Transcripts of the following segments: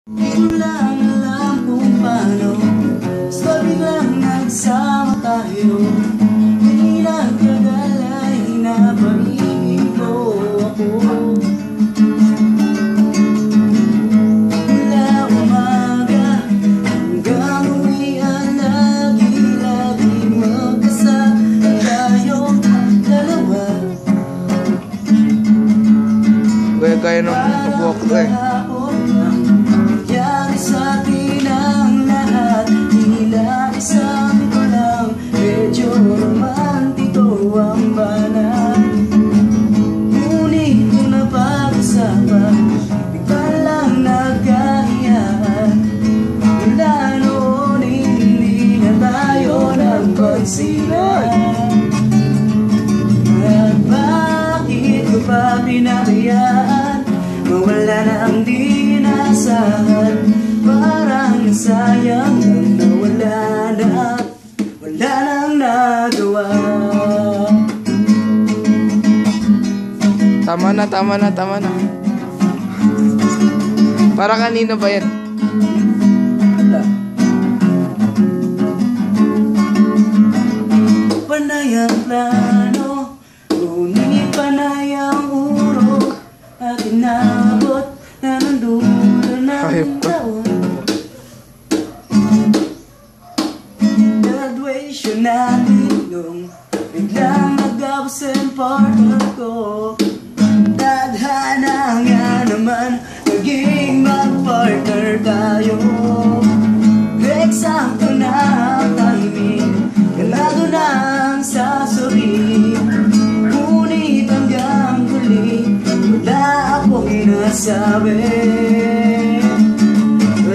Di ko lang alam kung paano, basta biglang nagsama tayo. Di nagtagal ay napaibig mo ako. Mula umaga hanggang uwian, lagi-lagi magkasama tayong dalawa. Gaya ng kabuhok ko eh. Sa atin ang lahat, tila isang ito lang, medyo romantiko ang banal. Ngunit kung napag-usapan, bigla lang nagkahiyaan. Mula noon hindi na tayo nagpagsinan. At bakit ko pa pinabayaan mawala na ang dinasahan? Parang sayang na wala nang nagawa. Tama na. Para kanino ba yan? Panay ang plano, ngunit panay ang urok, at inabot na ng dulo ng taon. Graduation natin nung biglang nag-abs ang partner ko. Tadhana nga naman naging mag-partner tayo. Eksakto na ang timing, kalado na ang sasabihin. Ngunit hanggang huli wala akong nasabi.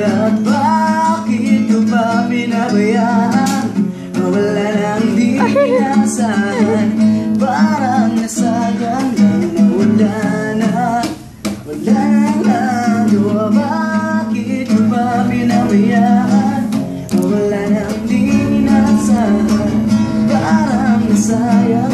At bakit ko pa pinabayaan mawala ng dinasahan? Parang nasayang lang na wala nang nagawa. Bakit ko pa pinabayaan mawala ng dinasahan? Parang nasayang